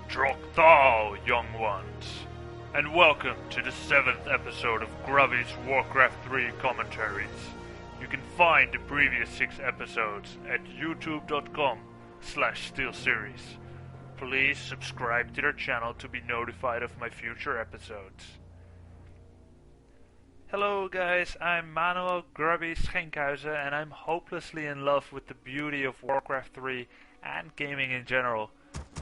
Drok thou, young ones, and welcome to the 7th episode of Grubby's WarCraft III Commentaries. You can find the previous 6 episodes at youtube.com/Steelseries. Please subscribe to their channel to be notified of my future episodes. Hello guys, I'm Manuel Grubby Schenkhuizen and I'm hopelessly in love with the beauty of WarCraft 3 and gaming in general.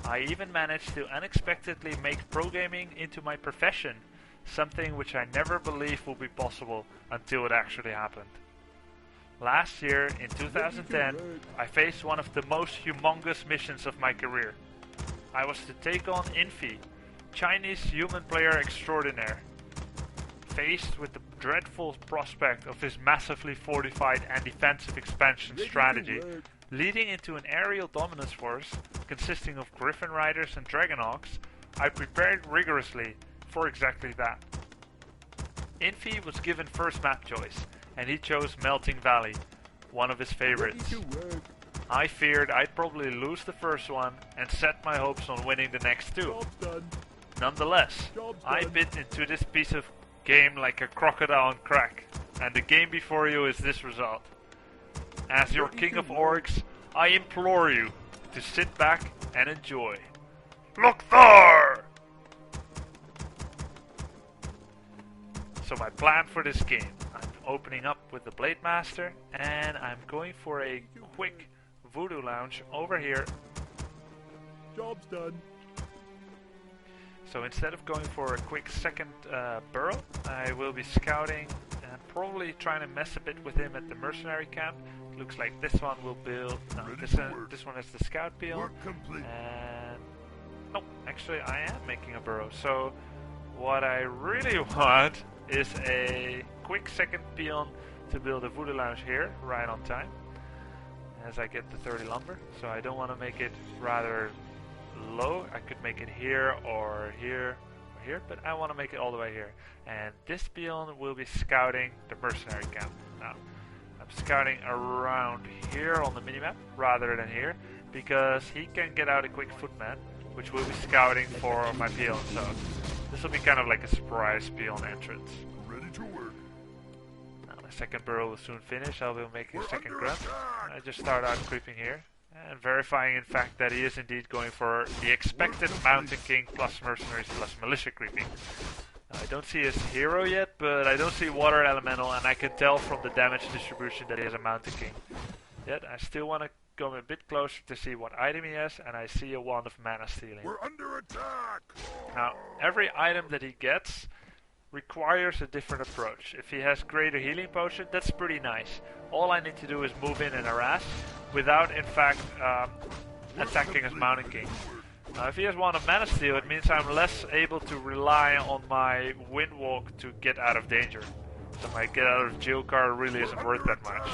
I even managed to unexpectedly make pro gaming into my profession, something which I never believed would be possible until it actually happened. Last year, in 2010, I faced one of the most humongous missions of my career. I was to take on Infi, Chinese human player extraordinaire. Faced with the dreadful prospect of his massively fortified and defensive expansion strategy, leading into an aerial dominance force consisting of Griffin Riders and Dragonhawks, I prepared rigorously for exactly that. Infi was given first map choice, and he chose Melting Valley, one of his favorites. I feared I'd probably lose the first one and set my hopes on winning the next two. Nonetheless, I bit into this piece of game like a crocodile on crack, and the game before you is this result. As your king of orcs, I implore you to sit back and enjoy. Look there! So my plan for this game, I'm opening up with the Blade Master, and I'm going for a quick Voodoo Lounge over here. Job's done. So instead of going for a quick second burrow, I will be scouting and probably trying to mess a bit with him at the mercenary camp. Looks like this one will build. No, this one has the scout peel. And no, actually I am making a burrow. So what I really want is a quick second peon to build a Voodoo Lounge here, right on time, as I get the 30 lumber. So I don't want to make it rather low. I could make it here or here or here, but I want to make it all the way here. And this peon will be scouting the mercenary camp. Now, I'm scouting around here on the minimap rather than here, because he can get out a quick footman, which will be scouting for my peon. So this will be kind of like a surprise peon entrance. Ready to work. Now my second burrow will soon finish. I will make a second grunt. I just start out creeping here and verifying in fact that he is indeed going for the expected Mountain King plus mercenaries plus militia creeping. I don't see his hero yet, but I don't see water elemental, and I can tell from the damage distribution that he has a Mountain King. Yet I still want to go a bit closer to see what item he has, and I see a wand of mana stealing. We're under attack! Now, every item that he gets requires a different approach. If he has greater healing potion, that's pretty nice. All I need to do is move in and harass without in fact attacking his Mountain King. Now if he has one of Mana Steal, it means I'm less able to rely on my Windwalk to get out of danger. So my get out of jail card really isn't worth that much.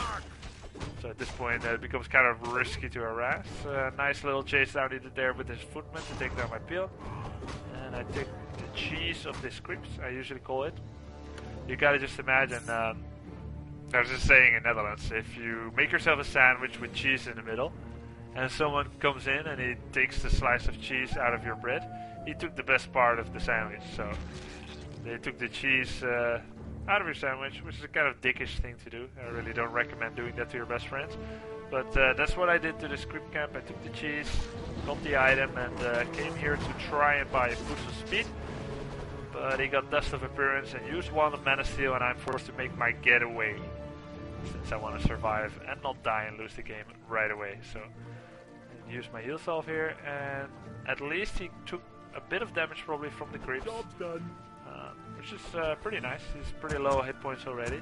So at this point it becomes kind of risky to harass. Nice little chase down he did there with his footman to take down my peon. And I take the cheese of this scripts, I usually call it. You gotta just imagine, there's a saying in Netherlands, if you make yourself a sandwich with cheese in the middle, and someone comes in and he takes the slice of cheese out of your bread, he took the best part of the sandwich. So they took the cheese out of your sandwich, which is a kind of dickish thing to do. I really don't recommend doing that to your best friends. But that's what I did to the script camp. I took the cheese, got the item, and came here to try and buy a boost of speed. But he got Dust of Appearance and used one of Mana Steal, and I'm forced to make my getaway, since I want to survive and not die and lose the game right away. So use my heal salve here, and at least he took a bit of damage probably from the creeps, Job's done. which is pretty nice. He's pretty low hit points already.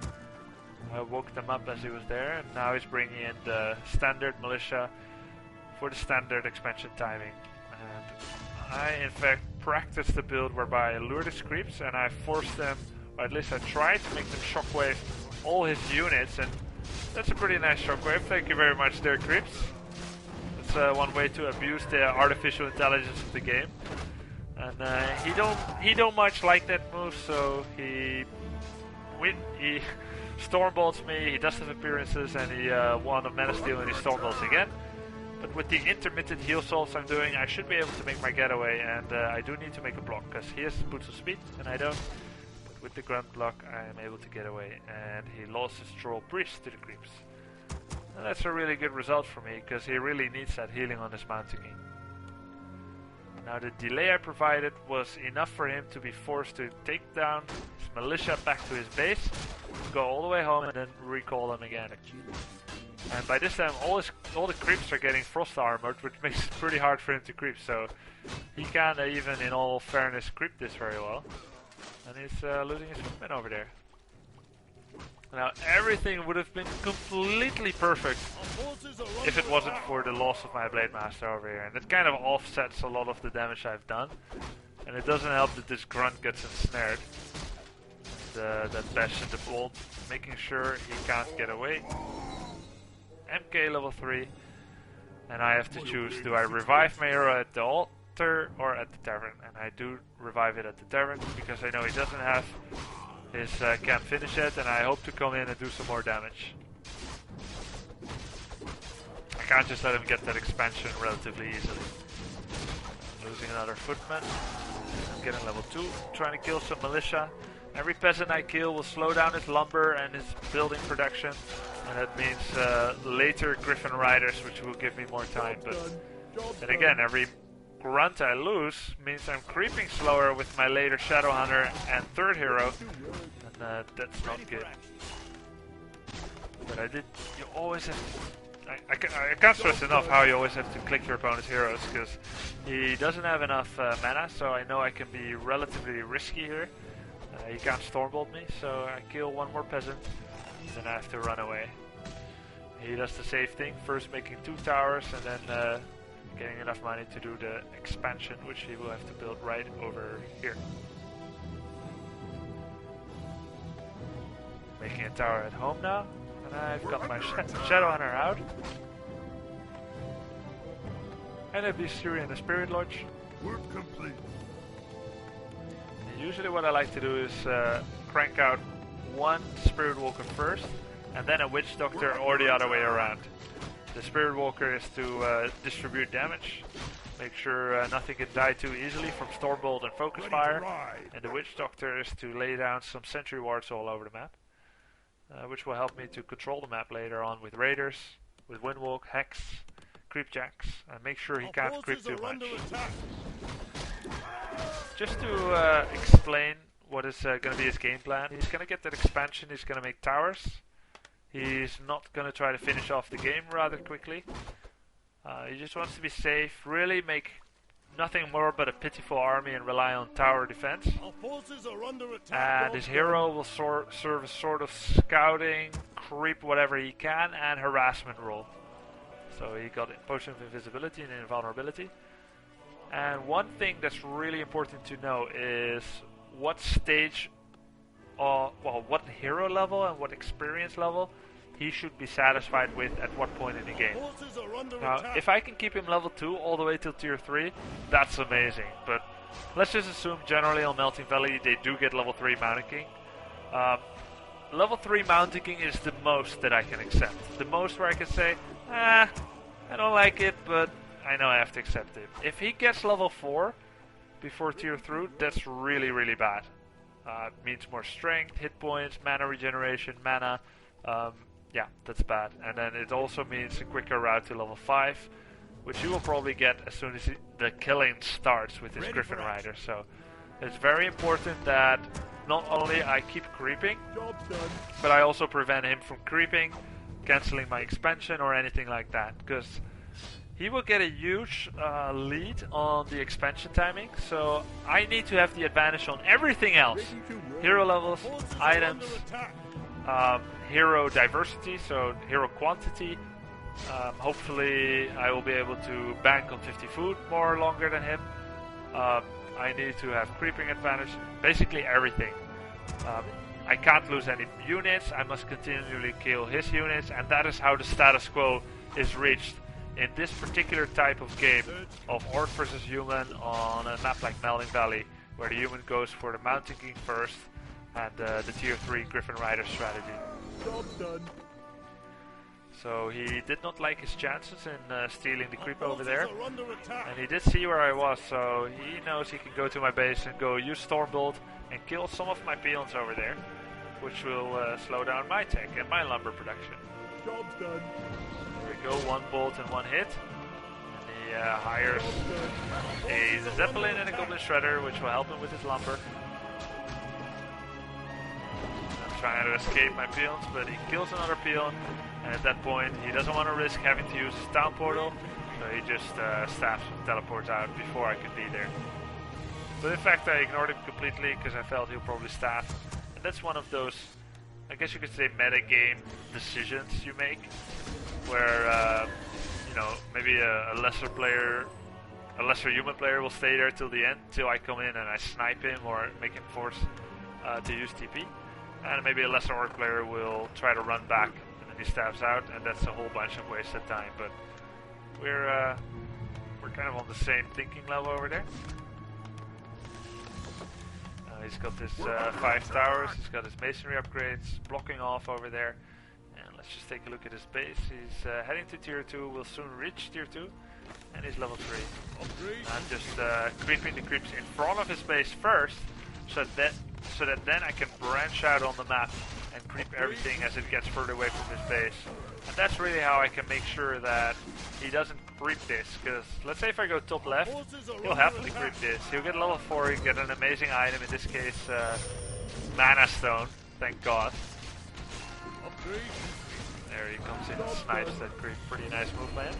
I woke them up as he was there, and now he's bringing in the standard militia for the standard expansion timing. And I in fact practiced the build whereby I lured his creeps and I forced them, or at least I tried to make them shockwave all his units, and that's a pretty nice shockwave. Thank you very much there, creeps. That's one way to abuse the artificial intelligence of the game. And he don't much like that move, so he Stormbolts me, he does have appearances, and he won a Mana Steal and he Stormbolts again. But with the intermittent heal salts I'm doing, I should be able to make my getaway, and I do need to make a block, because he has boots of speed, and I don't. But with the grunt block, I am able to get away, and he lost his troll priest to the creeps. And that's a really good result for me, because he really needs that healing on his mounting. Now the delay I provided was enough for him to be forced to take down his militia back to his base, go all the way home, and then recall them again. And by this time, all the creeps are getting frost armored, which makes it pretty hard for him to creep. So he can't even, in all fairness, creep this very well. And he's losing his footman over there. Now everything would have been completely perfect if it wasn't for the loss of my Blade Master over here. And it kind of offsets a lot of the damage I've done. And it doesn't help that this grunt gets ensnared. That bash in the bolt, making sure he can't get away. MK level 3, and I have to choose, do I revive my hero at the altar or at the tavern? And I do revive it at the tavern, because I know he doesn't have his camp finish yet, and I hope to come in and do some more damage. I can't just let him get that expansion relatively easily. Losing another footman. I'm getting level 2, trying to kill some militia. Every peasant I kill will slow down his lumber and his building production. And that means later Griffin Riders, which will give me more time. But then again, every grunt I lose means I'm creeping slower with my later Shadowhunter and third hero. And that's not good. But you always have to, I can't stress enough how you always have to click your opponent's heroes, because he doesn't have enough mana, so I know I can be relatively risky here. He can't Stormbolt me, so I kill one more peasant, then I have to run away. He does the safe thing, first making 2 towers, and then getting enough money to do the expansion, which he will have to build right over here. Making a tower at home now, and I've got my Shadowhunter out. And a Beastery and a Spirit Lodge. Work complete. Usually what I like to do is crank out one Spirit Walker first, and then a Witch Doctor, or the other way around. The Spirit Walker is to distribute damage, make sure nothing can die too easily from Stormbolt and Focus Fire, and the Witch Doctor is to lay down some sentry wards all over the map, which will help me to control the map later on with Raiders, with Windwalk, Hex, Creepjacks, and make sure he can't creep too much. Just to explain what is going to be his game plan, he's going to get that expansion, he's going to make towers. He's not going to try to finish off the game rather quickly. He just wants to be safe, really make nothing more but a pitiful army and rely on tower defense. Our forces are under attack. And his hero will serve a sort of scouting, creep whatever he can, and harassment role. So he got a potion of invisibility and invulnerability. And one thing that's really important to know is what stage, what hero level and what experience level he should be satisfied with at what point in the game. Now, if I can keep him level 2 all the way till tier 3, that's amazing. But let's just assume generally on Melting Valley they do get level 3 Mountain King. Level 3 Mountain King is the most that I can accept. The most where I can say, I don't like it, but I know I have to accept it. If he gets level 4 before tier 3, that's really, really bad. It means more strength, hit points, mana regeneration, mana. Yeah, that's bad. And then it also means a quicker route to level 5, which he will probably get as soon as the killing starts with his Griffin Rider. So it's very important that not only I keep creeping, but I also prevent him from creeping, cancelling my expansion or anything like that. Because he will get a huge lead on the expansion timing, so I need to have the advantage on everything else. Hero levels, items, hero diversity, so hero quantity. Hopefully I will be able to bank on 50 food more longer than him. I need to have creeping advantage, basically everything. I can't lose any units, I must continually kill his units, and that is how the status quo is reached in this particular type of game of Orc versus Human on a map like Melting Valley, where the human goes for the Mountain King first and the tier 3 Griffin Rider strategy. Job's done. So he did not like his chances in stealing the creep over there. Are under attack. And he did see where I was, so he knows he can go to my base and go use Stormbolt and kill some of my peons over there, which will slow down my tech and my lumber production. Job's done. There we go, 1 bolt and 1 hit. And he hires a Zeppelin and a Goblin Shredder, which will help him with his lumber. I'm trying to escape my peons, but he kills another peon. And at that point, he doesn't want to risk having to use his town portal, so he just stabs and teleports out before I can be there. But in fact, I ignored him completely because I felt he'll probably stab. And that's one of those, I guess you could say, meta-game decisions you make, where you know, maybe a lesser player, a lesser human player will stay there till the end, till I come in and I snipe him or make him force to use TP, and maybe a lesser orc player will try to run back. He stabs out, and that's a whole bunch of wasted time. But we're kind of on the same thinking level over there. He's got his 5 towers, he's got his masonry upgrades, blocking off over there. And let's just take a look at his base. He's heading to tier 2, will soon reach tier 2, and he's level 3. I'm just creeping the creeps in front of his base first, so that then I can branch out on the map and creep everything as it gets further away from his base. And that's really how I can make sure that he doesn't creep this, because let's say if I go top left, he'll happily creep this. He'll get level 4, he can get an amazing item, in this case Mana Stone, thank God. There he comes in and snipes that creep, pretty nice move by him.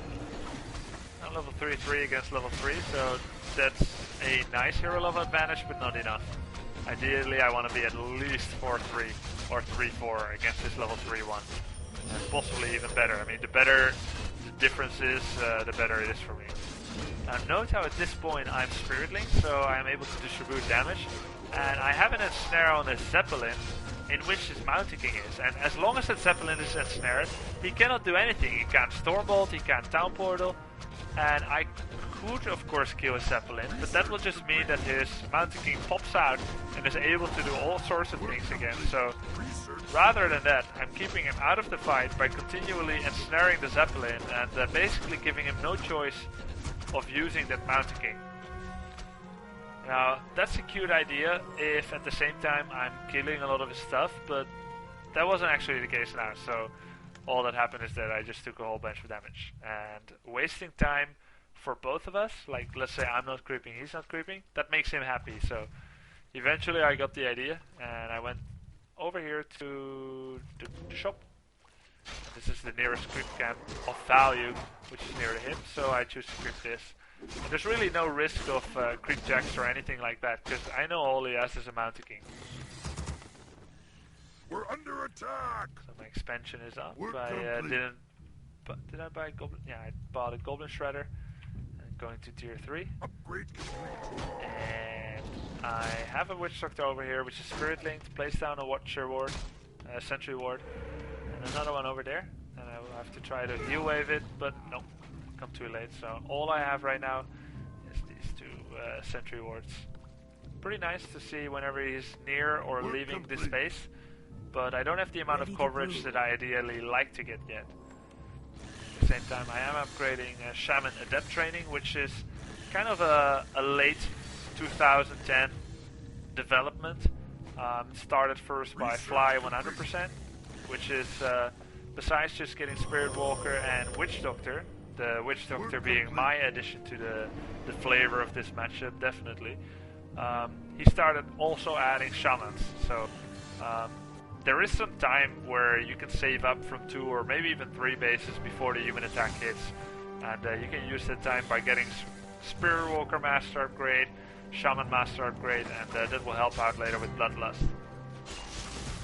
Now level 3-3 against level 3, so that's a nice hero level advantage, but not enough. Ideally, I want to be at least 4-3 or 3-4 against this level 3-1, and possibly even better. I mean, the better the difference is, the better it is for me. Now, note how at this point I'm Spirit Link, so I'm able to distribute damage, and I have an ensnare on this Zeppelin, in which his Mountain King is. And as long as that Zeppelin is ensnared, he cannot do anything. He can't Stormbolt, he can't Town Portal, and I could of course kill his Zeppelin, but that will just mean that his Mountain King pops out and is able to do all sorts of things again. So rather than that, I'm keeping him out of the fight by continually ensnaring the Zeppelin and basically giving him no choice of using that Mountain King. Now, that's a cute idea if at the same time I'm killing a lot of his stuff, but that wasn't actually the case now, so all that happened is that I just took a whole bunch of damage. And wasting time for both of us, like let's say I'm not creeping, he's not creeping, that makes him happy. So eventually I got the idea and I went over here to the shop. This is the nearest creep camp of value, which is near to him, so I choose to creep this. And there's really no risk of creep jacks or anything like that, because I know all he has is a Mountain King. We're under attack. So my expansion is up. Work I complete. did I buy a Goblin? Yeah, I bought a Goblin Shredder. And going to tier 3. Upgrade complete. And I have a Witch Doctor over here, which is Spirit Linked. Place down a Watcher Ward, Sentry Ward, and another one over there. And I will have to try to heal wave it, but no, come too late. So all I have right now is these 2 Sentry Wards. Pretty nice to see whenever he's near or Work leaving complete. this space, but I don't have the amount of coverage that I ideally like to get yet. At the same time, I am upgrading Shaman Adept Training, which is kind of a late 2010 development. Started first by Fly 100%, which is besides just getting Spirit Walker and Witch Doctor, the Witch Doctor being my addition to the flavor of this matchup, definitely. He started also adding Shamans, so there is some time where you can save up from 2 or maybe even 3 bases before the human attack hits, and you can use that time by getting Spirit Walker Master upgrade, Shaman Master upgrade, and that will help out later with Bloodlust.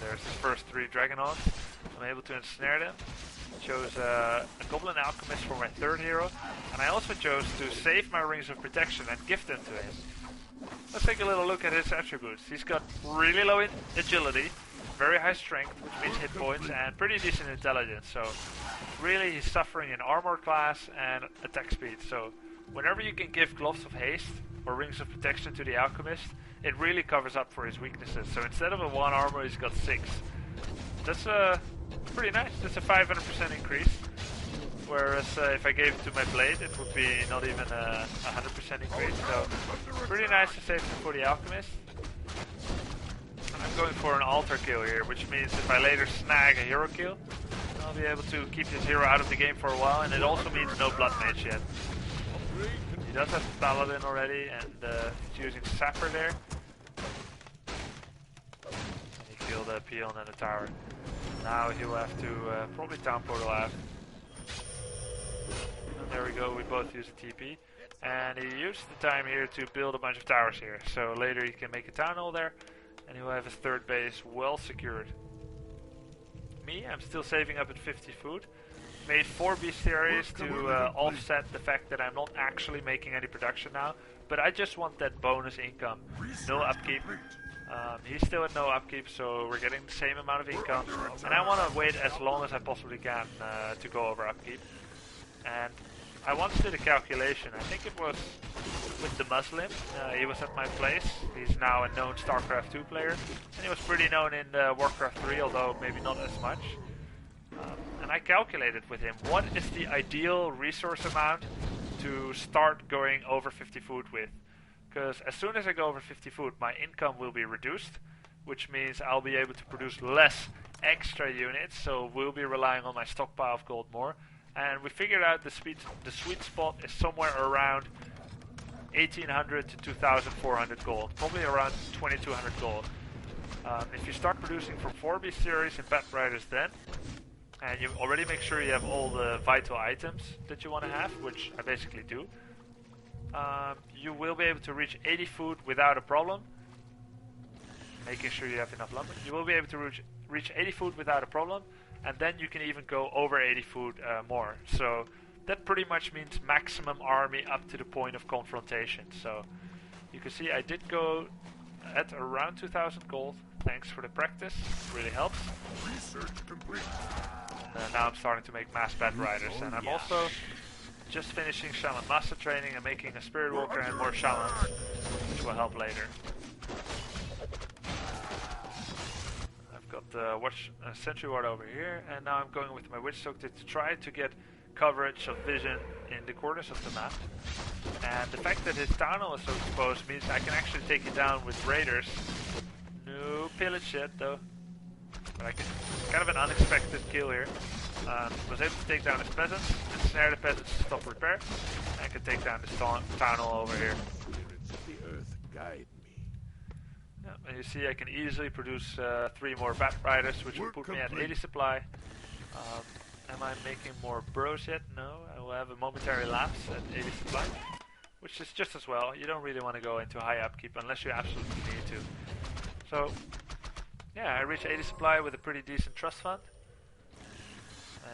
There's his first 3 Dragonauts. I'm able to ensnare them. Chose a Goblin Alchemist for my 3rd hero, and I also chose to save my Rings of Protection and gift them to him. Let's take a little look at his attributes. He's got really low agility, very high strength, which means hit points, and pretty decent intelligence. So really he's suffering in armor class and attack speed. So whenever you can give Gloves of Haste or Rings of Protection to the Alchemist, it really covers up for his weaknesses. So instead of a 1 armor, he's got 6. That's pretty nice. That's a 500% increase. Whereas if I gave it to my blade, it would be not even a 100% increase. So pretty nice to save them for the alchemist. And I'm going for an altar kill here, which means if I later snag a hero kill, I'll be able to keep this hero out of the game for a while. And it also means no blood mage yet. He does have paladin already, and he's using sapper there. And he killed a peon and a tower. Now he will have to probably town portal out. And there we go, we both use a TP. And he used the time here to build a bunch of towers here. So later he can make a town hall there, and he will have his third base well secured. Me, I'm still saving up at 50 food. Made 4 bestiaries to offset the fact that I'm not actually making any production now. But I just want that bonus income. No upkeep. He's still at no upkeep, so we're getting the same amount of income. And I want to wait as long as I possibly can to go over upkeep. And I once did a calculation. I think it was with the Muslim. He was at my place. He's now a known StarCraft 2 player. And he was pretty known in WarCraft 3, although maybe not as much. And I calculated with him, what is the ideal resource amount to start going over 50 food with? Because as soon as I go over 50 food, my income will be reduced, which means I'll be able to produce less extra units, so we'll be relying on my stockpile of gold more. And we figured out the sweet spot is somewhere around 1800 to 2400 gold, probably around 2200 gold. If you start producing from 4 bestiaries and bat riders then, and you already make sure you have all the vital items that you want to have, which I basically do, you will be able to reach 80 food without a problem. Making sure you have enough lumber. You will be able to reach 80 food without a problem, and then you can even go over 80 food more. So that pretty much means maximum army up to the point of confrontation. So you can see I did go at around 2000 gold. Thanks for the practice, really helps. Research complete. And now I'm starting to make mass bat riders, and I'm also just finishing shaman master training and making a spirit walker and more shamans, which will help later. I've got the sentry ward over here, and now I'm going with my witch doctor to try to get coverage of vision in the corners of the map. And the fact that his town hall is so exposed means I can actually take it down with raiders. No pillage yet though. But I can, kind of an unexpected kill here. Was able to take down his peasants, and snare the peasants to stop repair. And I can take down this town hall over here. The earth guide me. Yeah, and you see I can easily produce 3 more bat riders, which will put me at 80 supply. Am I making more bros yet? No, I will have a momentary lapse at 80 supply, which is just as well. You don't really want to go into high upkeep unless you absolutely need to. So, yeah, I reached 80 supply with a pretty decent trust fund.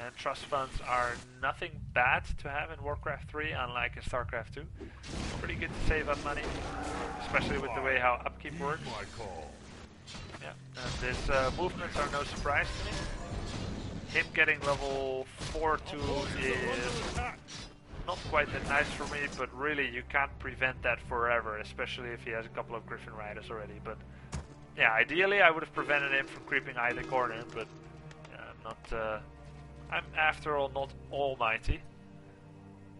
And trust funds are nothing bad to have in WarCraft 3, unlike in StarCraft 2. Pretty good to save up money, especially with the way how upkeep works. Yeah, and these movements are no surprise to me. Him getting level 4-2 is not quite that nice for me, but really you can't prevent that forever, especially if he has a couple of Griffin Riders already. But yeah, ideally I would have prevented him from creeping either corner, but I'm after all not almighty,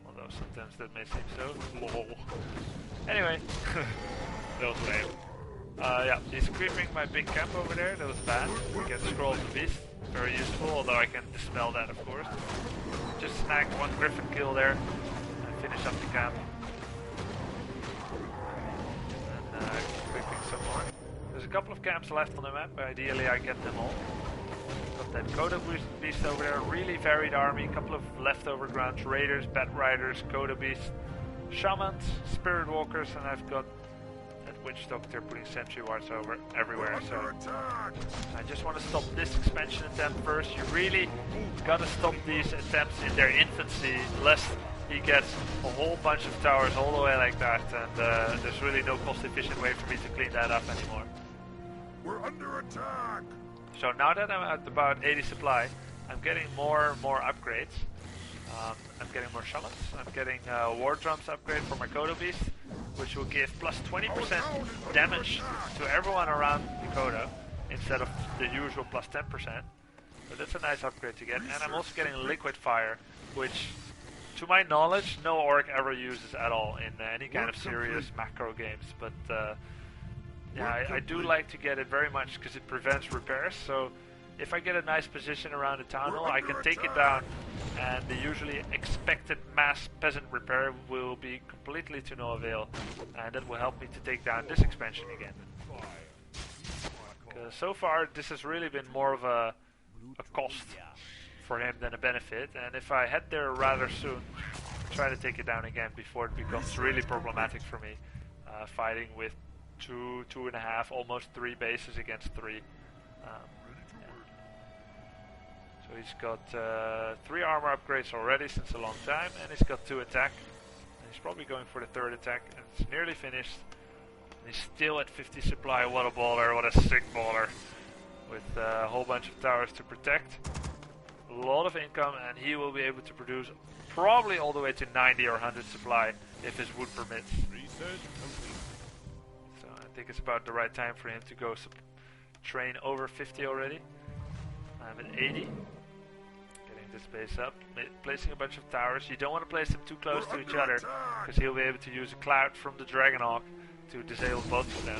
although sometimes that may seem so. Lol. Anyway, that was lame. Yeah, he's creeping my big camp over there, that was bad. We get Scroll of the Beast, very useful, although I can dispel that of course. Just snagged 1 Griffin kill there, and finish up the camp. And creeping some more. There's a couple of camps left on the map, but ideally I get them all. Got that Coda Beast over there, really varied army, couple of leftover grunts, raiders, bat riders, Coda Beast, shamans, spirit walkers, and I've got that witch doctor putting sentry wards over everywhere. So I just want to stop this expansion attempt first. You really gotta stop these attempts in their infancy, lest he gets a whole bunch of towers all the way like that, and there's really no cost efficient way for me to clean that up anymore. We're under attack. So now that I'm at about 80 supply, I'm getting more upgrades. I'm getting more shamans. I'm getting war drums upgrade for my Coda Beast, which will give plus 20% damage to everyone around the Coda instead of the usual plus 10%. But that's a nice upgrade to get. And I'm also getting liquid fire, which, to my knowledge, no orc ever uses at all in any kind of serious macro games. But yeah, I do like to get it very much because it prevents repairs. So if I get a nice position around the town hall, I can take it down, and the usually expected mass peasant repair will be completely to no avail, and that will help me to take down this expansion again. So far, this has really been more of a cost for him than a benefit, and if I head there rather soon, try to take it down again before it becomes really problematic for me, fighting with 2, 2.5, almost 3 bases against 3. So he's got 3 armor upgrades already since a long time, and he's got 2 attack. And he's probably going for the 3rd attack, and it's nearly finished. And he's still at 50 supply. What a baller, what a sick baller. With a whole bunch of towers to protect. A lot of income, and he will be able to produce probably all the way to 90 or 100 supply if his wood permits. So I think it's about the right time for him to go train over 50 already. I'm at 80. Getting this base up, placing a bunch of towers. You don't want to place them too close to each other, because he'll be able to use a cloud from the Dragonhawk to disable both of them.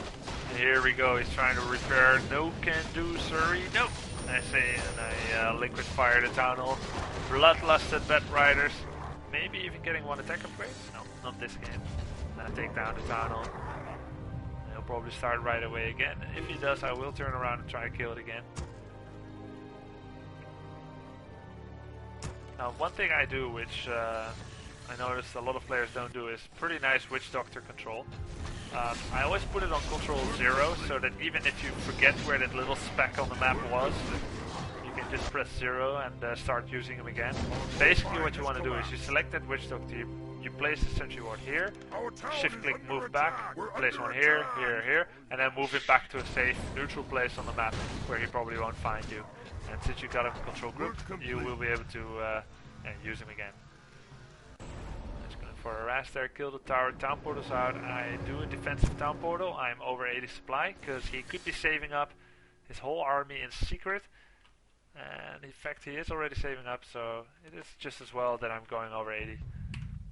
And here we go, he's trying to repair. No can do, sorry. Nope. I say, and I liquid fire the town hall. Bloodlusted Bat Riders. Maybe even getting 1 attack upgrade? No, not this game. Take down the town hall. He'll probably start right away again. If he does, I will turn around and try to kill it again. Now, one thing I do, which I noticed a lot of players don't do, is pretty nice Witch Doctor control. I always put it on control 0, so that even if you forget where that little speck on the map was, you can just press 0 and start using them again. Basically what you want to do is you select that Witch Doctor, you place the sentry ward here, shift click move back, place one here, here, and then move it back to a safe neutral place on the map where he probably won't find you. And since you got him in control group, you will be able to use him again. For harass there, kill the tower, town portal's out. I do a defensive town portal. I'm over 80 supply because he could be saving up his whole army in secret, and in fact he is already saving up, so it is just as well that I'm going over 80.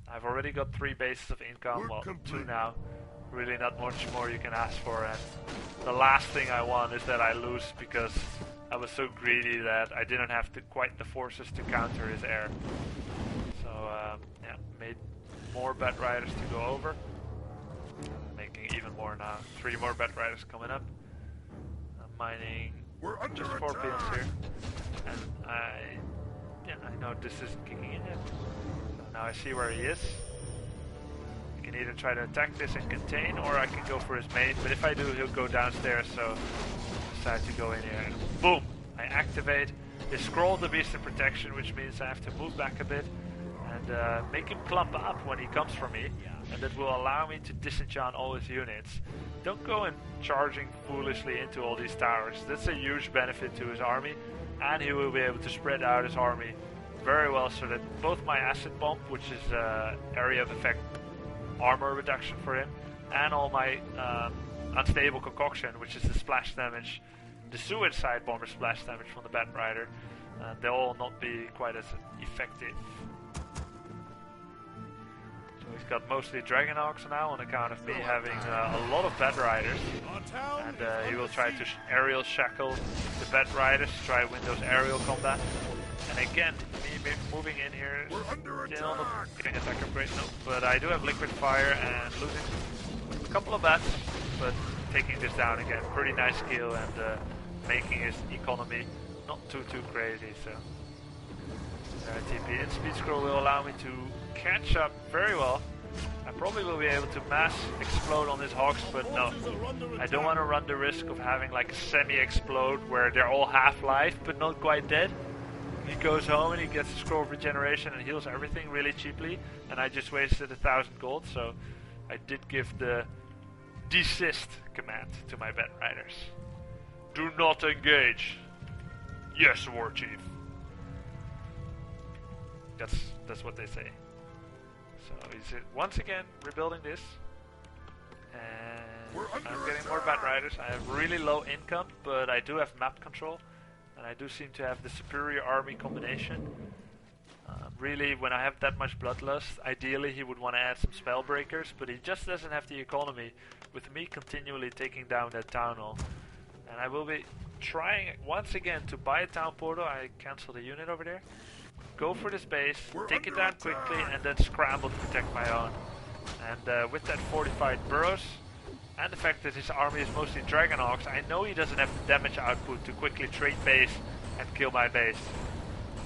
I've already got 3 bases of income, well 2 now. Really not much more you can ask for, and the last thing I want is that I lose because I was so greedy that I didn't have quite the forces to counter his heir. So yeah, made more Bat Riders to go over. Making even more now. 3 more Bat Riders coming up. I'm mining just 4 pills here. And I know this isn't kicking in yet. So now I see where he is. I can either try to attack this and contain, or I can go for his mate. But if I do, he'll go downstairs, so I decide to go in here. And boom! I activate his Scroll the Beast in protection, which means I have to move back a bit and make him clump up when he comes for me, and that will allow me to disenchant all his units. Don't go in charging foolishly into all these towers. That's a huge benefit to his army, and he will be able to spread out his army very well, so that both my acid bomb, which is area of effect armor reduction for him, and all my unstable concoction, which is the splash damage, the suicide bomber splash damage from the Bat Rider, they'll all not be quite as effective. He's got mostly Dragonhawks now on account of me having a lot of Bat Riders, and he will try to aerial shackle the Bat Riders to try to win those aerial combat. And again, me moving in here, still not getting attack upgrade, no, but I do have liquid fire and losing a couple of bats, but taking this down again, pretty nice skill, and making his economy not too crazy. So TP and speed scroll will allow me to catch up very well. I probably will be able to mass explode on his hogs, but no, I don't want to run the risk of having like a semi-explode where they're all half-life but not quite dead. He goes home and he gets a scroll of regeneration and heals everything really cheaply, and I just wasted 1,000 gold, so I did give the desist command to my Bat Riders. Do not engage. Yes, War Chief. That's what they say. So he's once again rebuilding this, and I'm getting more Bat Riders. I have really low income, but I do have map control. and I do seem to have the superior army combination. Really, when I have that much bloodlust, ideally he would want to add some spell breakers, but he just doesn't have the economy with me continually taking down that town hall. And I will be trying once again to buy a town portal. I cancel the unit over there. Go for this base, take it down quickly, and then scramble to protect my own. And with that fortified burrows, and the fact that his army is mostly Dragonhawks, I know he doesn't have the damage output to quickly trade base and kill my base.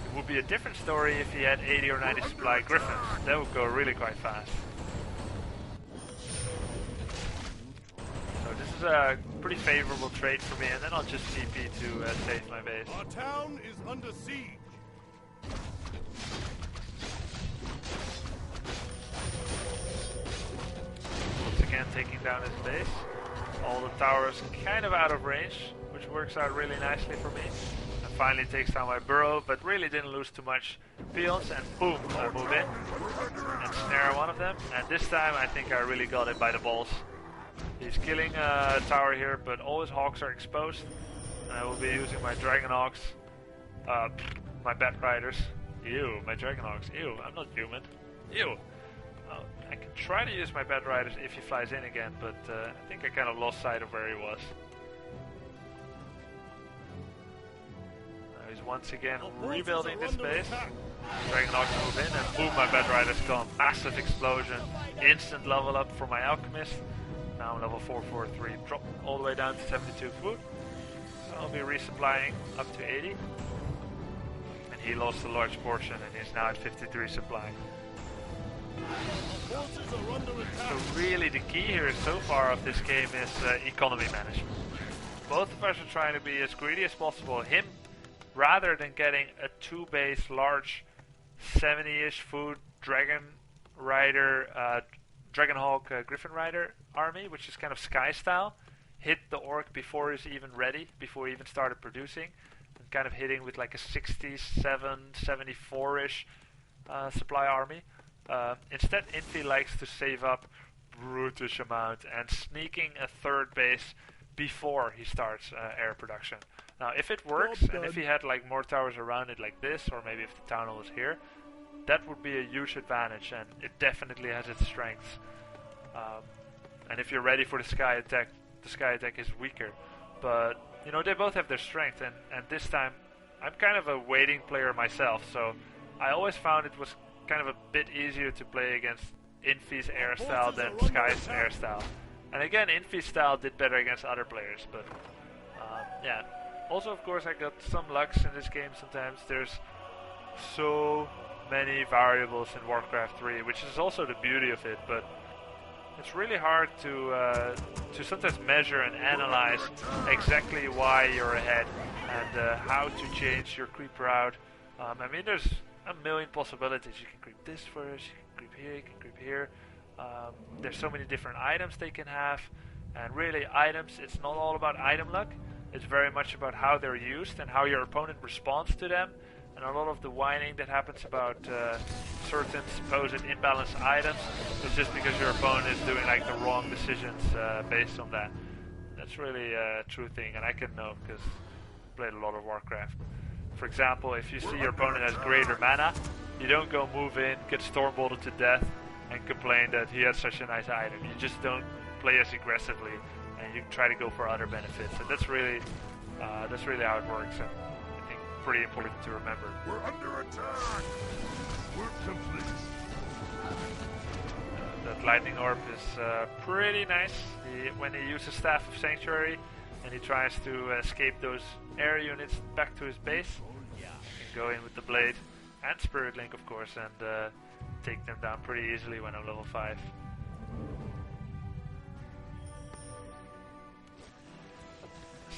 It would be a different story if he had 80 or 90 supply Griffins. That would go really quite fast. So this is a pretty favorable trade for me, and then I'll just TP to save my base. Our town is under siege. Once again taking down his base. All the towers kind of out of range, which works out really nicely for me. And finally takes down my burrow, but really didn't lose too much peons, and boom, I move in and snare one of them. And this time I think I really got it by the balls. He's killing a tower here, but all his hawks are exposed. And I will be using my Dragonhawks, my Bat Riders. Ew, my Dragonhawks. Ew, I'm not human. Ew. I can try to use my Bat Riders if he flies in again, but I think I kind of lost sight of where he was. Now he's once again rebuilding this base. Dragonhawks move in, and boom, my Bat Riders gone. Massive explosion. Instant level up for my Alchemist. Now I'm level 443. Drop all the way down to 72 food. So I'll be resupplying up to 80. And he lost a large portion, and he's now at 53 supply. So really the key here so far of this game is economy management. Both of us are trying to be as greedy as possible. Him, rather than getting a 2-base large 70-ish food Dragon Rider, Dragonhawk Griffin Rider army, which is kind of Sky style, hit the orc before he's even ready, before he even started producing, and kind of hitting with like a 67, 74-ish supply army. Instead, Infi likes to save up brutish amount and sneaking a 3rd base before he starts air production. Now, if it works, and if he had like more towers around it like this, or maybe if the town hall was here, that would be a huge advantage, and it definitely has its strengths. And if you're ready for the sky attack is weaker. But, you know, they both have their strength, and this time, I'm kind of a waiting player myself, so I always found it was kind of a bit easier to play against Infi's air style than Sky's air style. And again, Infi's style did better against other players, but yeah. Also, of course, I got some lucks in this game sometimes. There's so many variables in WarCraft 3, which is also the beauty of it, but it's really hard to sometimes measure and analyze exactly why you're ahead and how to change your creep route. I mean, there's a million possibilities. You can creep this first, you can creep here, you can creep here. There's so many different items they can have, and really items, it's not all about item luck. It's very much about how they're used and how your opponent responds to them. And a lot of the whining that happens about certain supposed imbalanced items is just because your opponent is doing like the wrong decisions based on that. That's really a true thing, and I can know because I played a lot of WarCraft. For example, if you see your opponent has greater mana, you don't go move in, get stormbolted to death, and complain that he has such a nice item. You just don't play as aggressively, and you try to go for other benefits. And that's really how it works. And I think pretty important to remember. We're under attack. Work complete. That lightning orb is pretty nice. When he uses Staff of Sanctuary and he tries to escape those air units back to his base, he can go in with the blade and Spirit Link, of course, and take them down pretty easily when I'm level 5.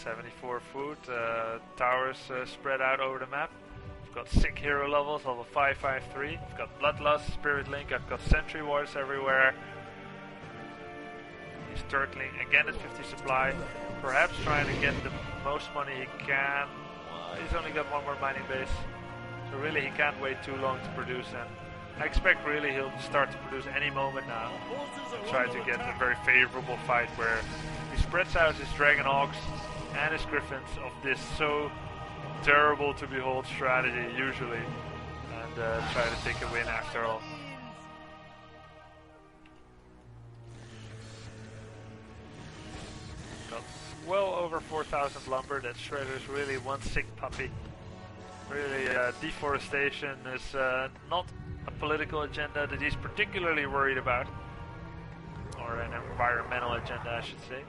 .74 food, towers spread out over the map. I've got sick hero levels, level 553. I've got Bloodlust, Spirit Link, I've got Sentry Wards everywhere. He's turtling again at 50 supply, perhaps trying to get the most money he can. Well, he's only got one more mining base, so really he can't wait too long to produce, and I expect really he'll start to produce any moment now and try to get a very favorable fight where he spreads out his Dragonhawks and his Griffins of this so terrible to behold strategy usually, and try to take a win after all. Got well over 4,000 lumber. That Shredder's really one sick puppy. Really, deforestation is not a political agenda that he's particularly worried about, or an environmental agenda, I should say.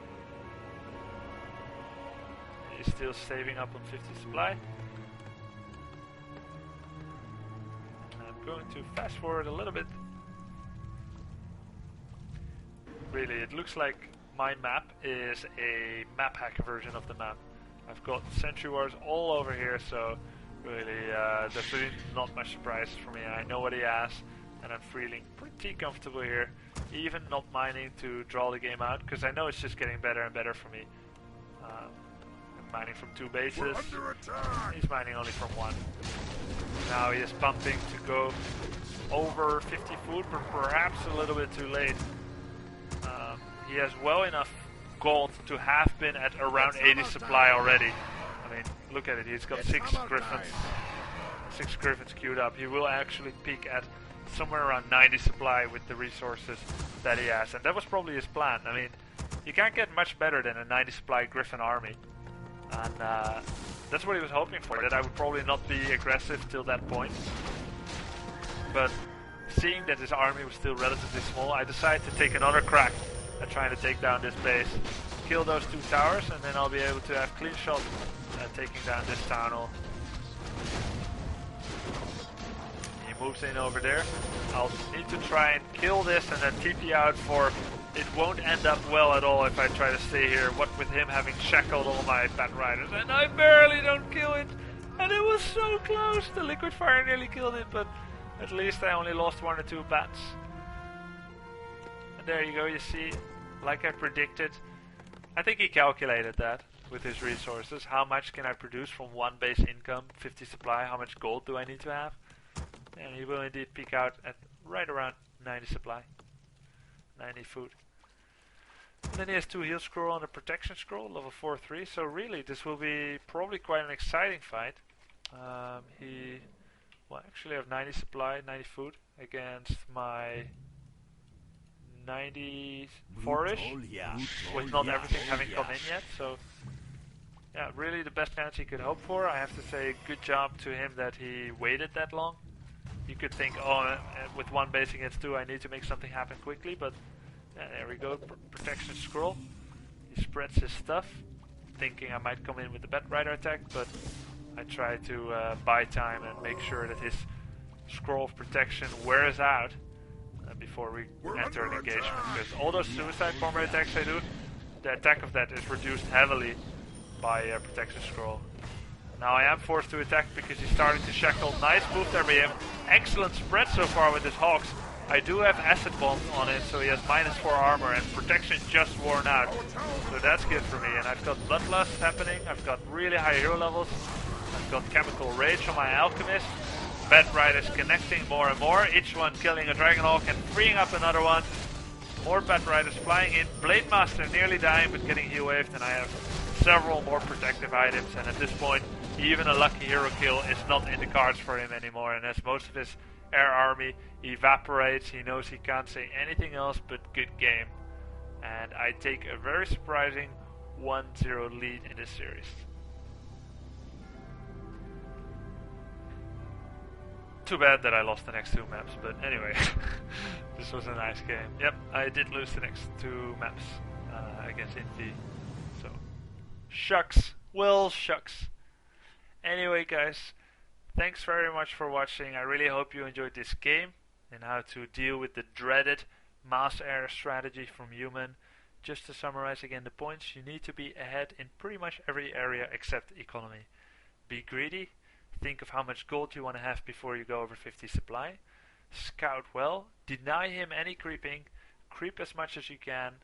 He's still saving up on 50 supply. I'm going to fast forward a little bit. Really, it looks like my map is a map hack version of the map. I've got Sentry Wars all over here, so really, there's really not much surprises for me. I know what he has, and I'm feeling pretty comfortable here, even not minding to draw the game out, because I know it's just getting better and better for me. I'm mining from 2 bases, he's mining only from 1. Now he is pumping to go over 50 food, but perhaps a little bit too late. He has well enough gold to have been at around 80 supply already. I mean, look at it, he's got 6 griffins. 6 griffins queued up. He will actually peak at somewhere around 90 supply with the resources that he has. And that was probably his plan. I mean, you can't get much better than a 90 supply griffin army. And that's what he was hoping for, that I would probably not be aggressive till that point. But seeing that his army was still relatively small, I decided to take another crack at trying to take down this base. Kill those 2 towers, and then I'll be able to have clean shot taking down this town hall. He moves in over there. I'll need to try and kill this and then TP out for... It won't end up well at all if I try to stay here, what with him having shackled all my Bat Riders, and I barely don't kill it, and it was so close. The liquid fire nearly killed it, but at least I only lost 1 or 2 bats. And there you go, you see, like I predicted, I think he calculated that with his resources. How much can I produce from 1 base income, 50 supply, how much gold do I need to have? And he will indeed peak out at right around 90 supply, 90 food. And then he has 2 heal scroll and a protection scroll, level 4-3, so really this will be probably quite an exciting fight. He will actually have 90 supply, 90 food against my 94-ish, with not everything having come in yet, so yeah, really the best chance he could hope for. I have to say good job to him that he waited that long. You could think, oh, with 1 base against 2 I need to make something happen quickly, but yeah, there we go, protection scroll. He spreads his stuff, thinking I might come in with the Bat Rider attack, but I try to buy time and make sure that his scroll of protection wears out before we enter an engagement, because all those suicide bomber attacks I do, the attack of that is reduced heavily by protection scroll. Now I am forced to attack because he's starting to shackle. Nice move there by him. Excellent spread so far with his Hawks. I do have acid bombs on it, so he has -4 armor and protection just worn out. So that's good for me. And I've got Bloodlust happening. I've got really high hero levels. I've got Chemical Rage on my Alchemist. Bat Riders connecting more and more. Each one killing a Dragonhawk and freeing up another one. More Bat Riders flying in. Blade Master nearly dying but getting heal waved, and I have several more protective items, and at this point even a lucky hero kill is not in the cards for him anymore, and as most of his air army evaporates, he knows he can't say anything else but good game. And I take a very surprising 1-0 lead in this series. Too bad that I lost the next 2 maps, but anyway, this was a nice game. Yep, I did lose the next 2 maps against Infi, so shucks, well shucks. Anyway guys, thanks very much for watching. I really hope you enjoyed this game and how to deal with the dreaded mass air strategy from human. Just to summarize again the points, you need to be ahead in pretty much every area except economy. Be greedy, think of how much gold you want to have before you go over 50 supply. Scout well, deny him any creeping, creep as much as you can.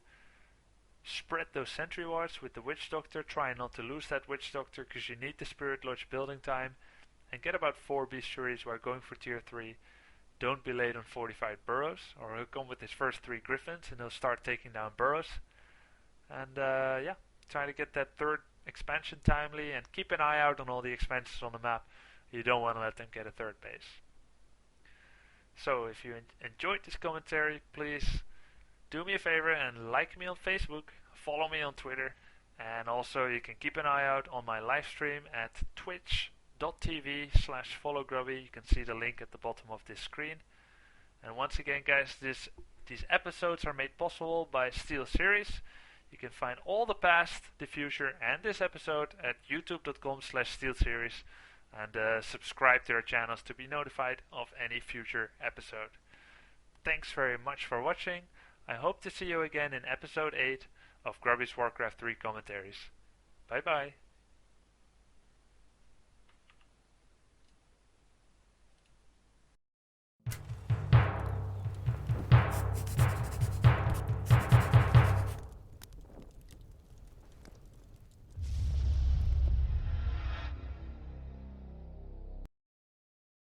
Spread those sentry wards with the Witch Doctor, try not to lose that Witch Doctor because you need the Spirit Lodge building time. And get about 4 bestiaries who are going for tier 3. Don't be late on fortified burrows, or he'll come with his first 3 griffins and he'll start taking down burrows. And yeah, try to get that 3rd expansion timely, and keep an eye out on all the expansions on the map. You don't want to let them get a third base. So if you enjoyed this commentary, please do me a favor and like me on Facebook, follow me on Twitter, and also you can keep an eye out on my live stream at twitch.tv/followgrubby. You can see the link at the bottom of this screen. And once again, guys, these episodes are made possible by Steelseries. You can find all the past, the future, and this episode at youtube.com/Steelseries, and subscribe to our channels to be notified of any future episode. Thanks very much for watching. I hope to see you again in episode 8 of Grubby's WarCraft 3 Commentaries. Bye bye.